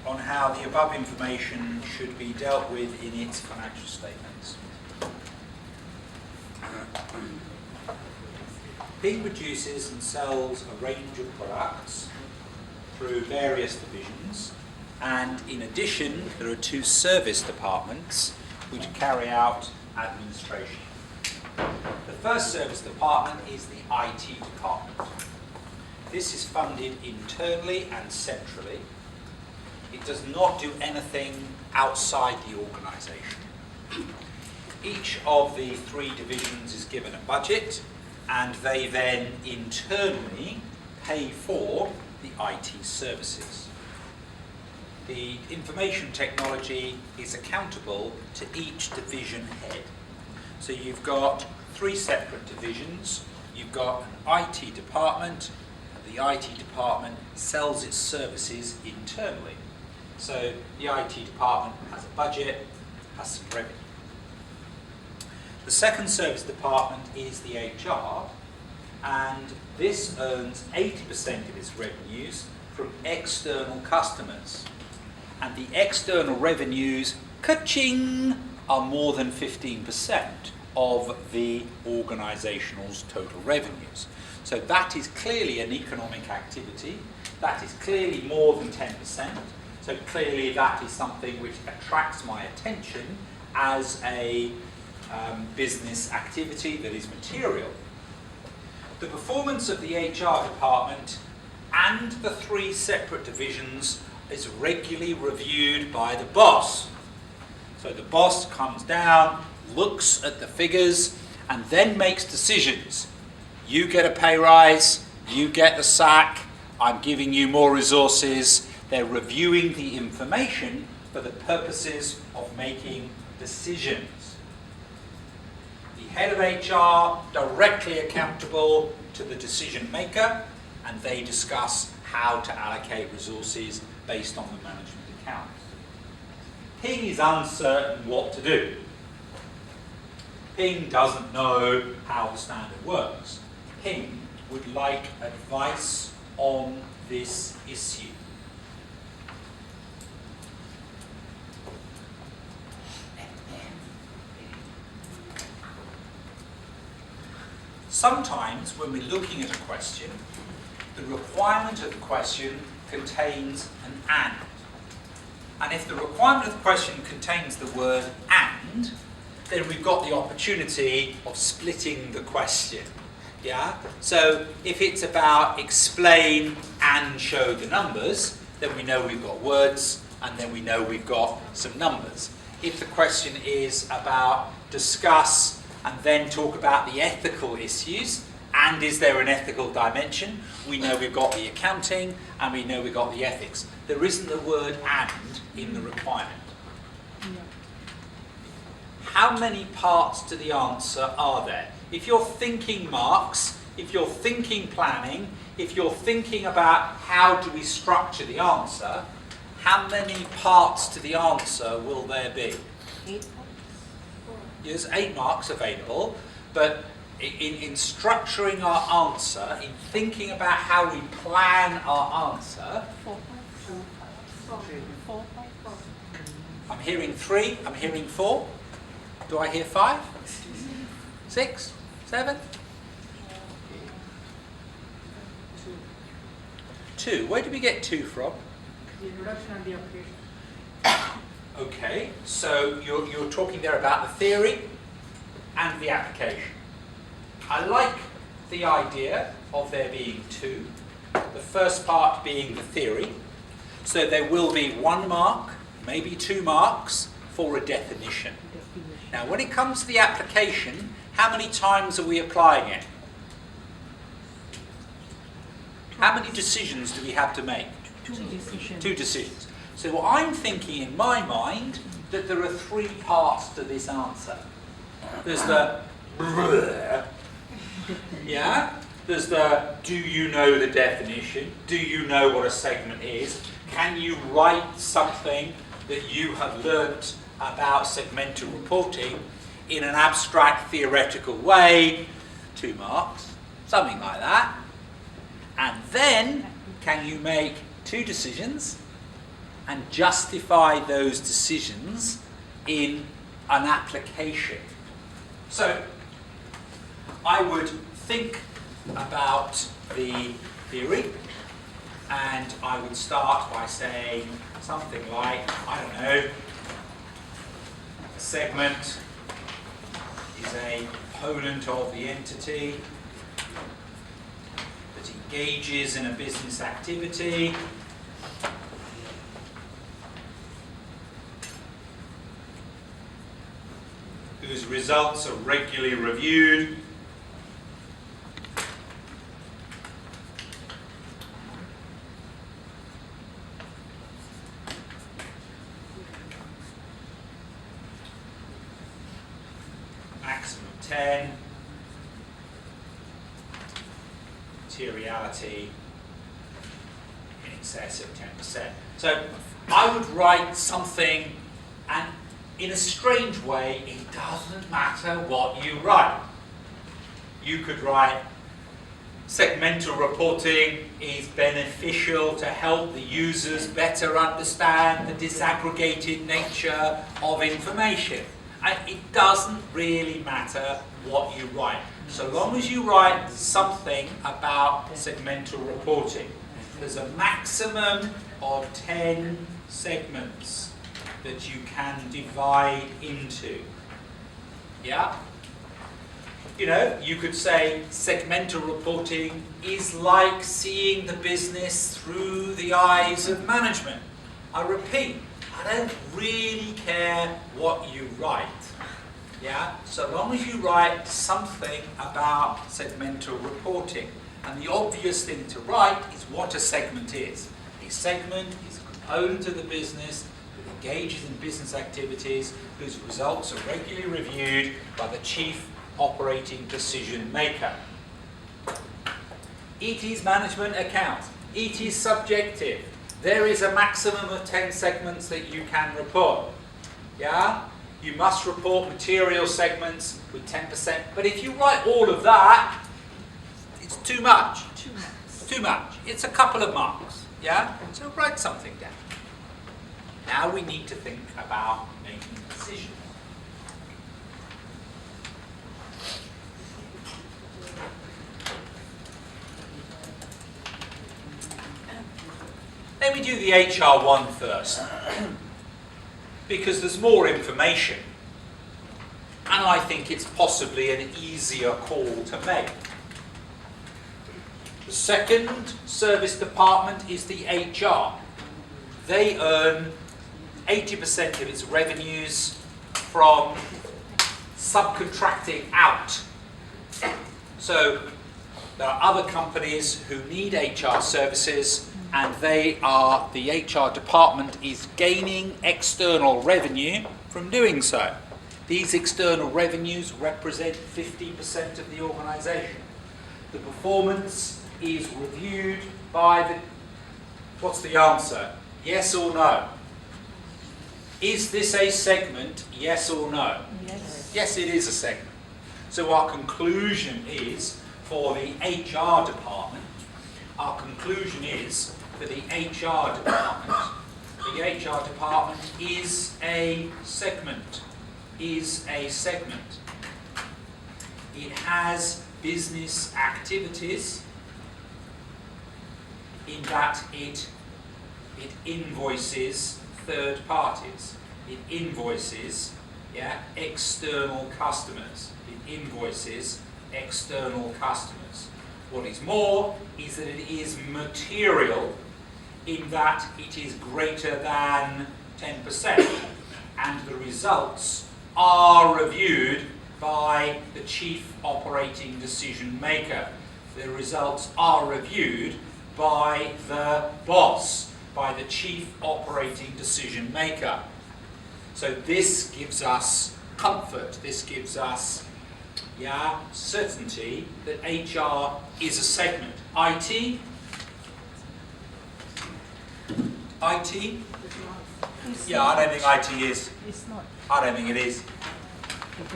on how the above information should be dealt with in its financial statements. Ping produces and sells a range of products through various divisions, and in addition there are 2 service departments which carry out administration. The first service department is the IT department. This is funded internally and centrally. It does not do anything outside the organisation. Each of the 3 divisions is given a budget, and they then internally pay for the IT services. The information technology is accountable to each division head. So you've got 3 separate divisions. You've got an IT department, and the IT department sells its services internally. So the IT department has a budget, has some revenue. The second service department is the HR, and this earns 80% of its revenues from external customers. And the external revenues, ka-ching, are more than 15% of the organisational's total revenues. So that is clearly an economic activity. That is clearly more than 10%. So clearly that is something which attracts my attention as a business activity that is material. The performance of the HR department and the 3 separate divisions is regularly reviewed by the boss. So the boss comes down, looks at the figures, and then makes decisions. You get a pay rise, you get the sack, I'm giving you more resources. They're reviewing the information for the purposes of making decisions. The head of HR directly accountable to the decision maker, and they discuss how to allocate resources based on the management accounts. Ping is uncertain what to do. Ping doesn't know how the standard works. Ping would like advice on this issue. Sometimes when we're looking at a question, the requirement of the question contains an and. And if the requirement of the question contains the word and, then we've got the opportunity of splitting the question. Yeah? So if it's about explain and show the numbers, then we know we've got words, and then we know we've got some numbers. If the question is about discuss and then talk about the ethical issues, and is there an ethical dimension, we know we've got the accounting and we know we've got the ethics. There isn't the word and in the requirement. How many parts to the answer are there? If you're thinking marks, if you're thinking planning, if you're thinking about how do we structure the answer, how many parts to the answer will there be? 8. There's 8 marks available, but in structuring our answer, in thinking about how we plan our answer, 4. I'm hearing 3, I'm hearing 4. Do I hear 5? 6? 7? 2. Where did we get 2 from? The introduction and the application. Okay, so you're talking there about the theory and the application. I like the idea of there being 2. The first part being the theory. So there will be 1 mark, maybe 2 marks for a definition. Now when it comes to the application, how many times are we applying it? How many decisions do we have to make? 2 decisions. 2 decisions. So I'm thinking in my mind that there are 3 parts to this answer. There's the yeah? There's the do you know the definition? Do you know what a segment is? Can you write something that you have learnt about segmental reporting in an abstract theoretical way? 2 marks, something like that. And then can you make 2 decisions? and justify those decisions in an application. So I would think about the theory, and I would start by saying something like, I don't know, a segment is a component of the entity that engages in a business activity whose results are regularly reviewed maximum 10, materiality in excess of 10%. So I would write something, and in a strange way, it doesn't matter what you write. You could write, segmental reporting is beneficial to help the users better understand the disaggregated nature of information. And it doesn't really matter what you write, so long as you write something about segmental reporting. There's a maximum of 10 segments that you can divide into. Yeah? You know, you could say segmental reporting is like seeing the business through the eyes of management. I repeat, I don't really care what you write. Yeah? So long as you write something about segmental reporting. And the obvious thing to write is what a segment is. A segment is a component of the business that engages in business activities whose results are regularly reviewed by the chief operating decision maker. It is management accounts. It is subjective. There is a maximum of 10 segments that you can report. Yeah? You must report material segments with 10%. But if you write all of that, it's too much. Too much. It's a couple of marks. Yeah? So write something down. Now we need to think about making decisions. Let me do the HR one first, because there's more information, and I think it's possibly an easier call to make. The second service department is the HR. They earn 80% of its revenues from subcontracting out. So there are other companies who need HR services, and the HR department is gaining external revenue from doing so. These external revenues represent 50% of the organisation. The performance is reviewed by the... What's the answer? Yes or no? Is this a segment? Yes or no? Yes. Yes, it is a segment. So our conclusion is, for the HR department, our conclusion is, for the HR department is a segment. Is a segment. It has business activities in that it invoices third parties. It invoices external customers. It invoices external customers. What is more is that it is material in that it is greater than 10%, and the results are reviewed by the chief operating decision maker. The results are reviewed by the boss, by the chief operating decision maker. So this gives us comfort, this gives us certainty that HR is a segment. IT? IT? Yeah, I don't think IT is. It's not. I don't think it is.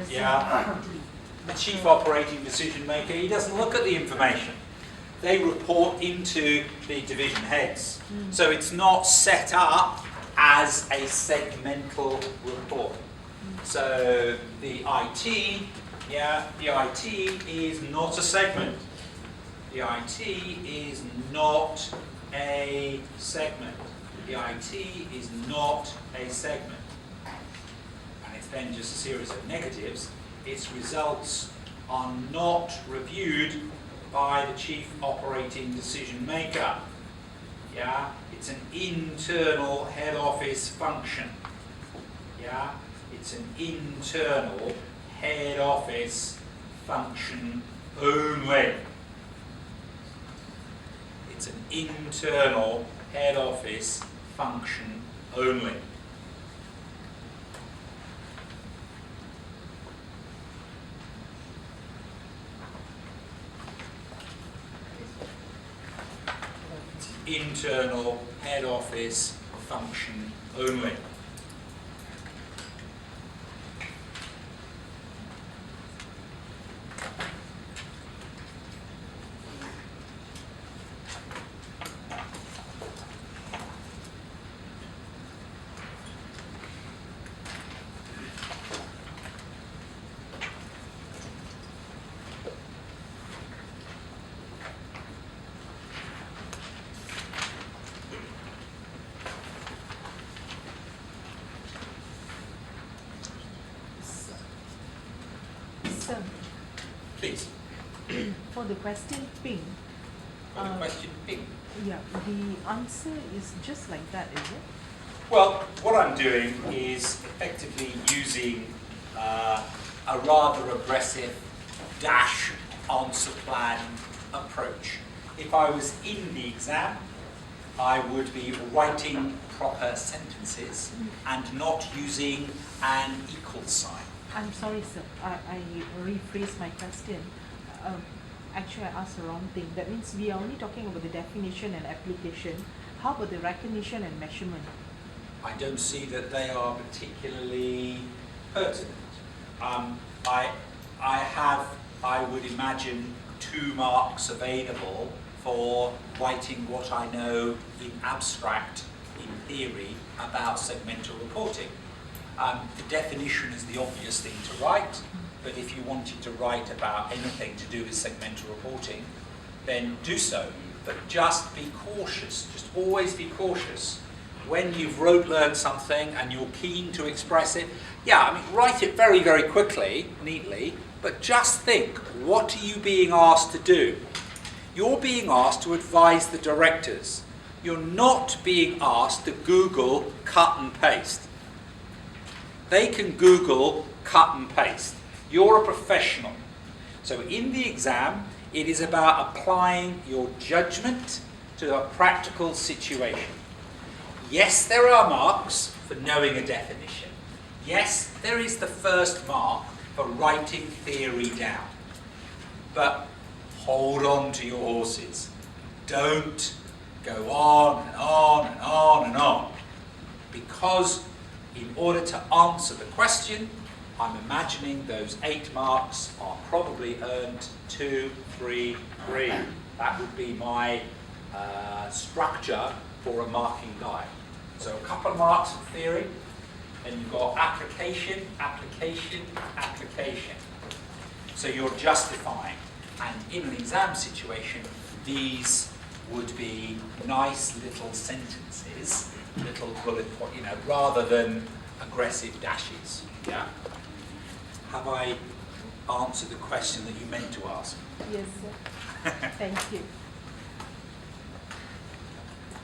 Yeah. The chief operating decision maker, he doesn't look at the information. They report into the division heads. So it's not set up as a segmental report. So the IT, the IT is not a segment. The IT is not a segment. The IT is not a segment. And it's then just a series of negatives. Its results are not reviewed by the chief operating decision maker. Yeah, it's an internal head office function. Yeah, it's an internal head office function only. It's an internal head office function only. Internal head office function only. Sir, Please. for the question ping, Question ping. yeah, the answer is just like that, is it? Well, what I'm doing is effectively using a rather aggressive dash answer plan approach. If I was in the exam, I would be writing proper sentences and not using an equal sign. I'm sorry, sir. I rephrased my question. Actually, I asked the wrong thing. That means we are only talking about the definition and application. How about the recognition and measurement? I don't see that they are particularly pertinent. I would imagine 2 marks available for writing what I know in abstract, in theory, about segmental reporting. The definition is the obvious thing to write, but if you wanted to write about anything to do with segmental reporting, then do so. But just be cautious, just always be cautious. When you've learned something and you're keen to express it, write it very, very quickly, neatly, but just think, what are you being asked to do? You're being asked to advise the directors. You're not being asked to Google cut and paste. They can Google cut and paste. You're a professional. So in the exam, it is about applying your judgment to a practical situation. Yes, there are marks for knowing a definition. Yes, there is the first mark for writing theory down. But hold on to your horses. Don't go on and on and on and on. Because in order to answer the question, I'm imagining those 8 marks are probably earned 2, 3, 3. That would be my structure for a marking guide. So a couple of marks of theory, and you've got application, application, application. So you're justifying. And in an exam situation, these would be nice little sentences, little bullet point, rather than aggressive dashes. Yeah. Have I answered the question that you meant to ask? Yes, sir. Thank you.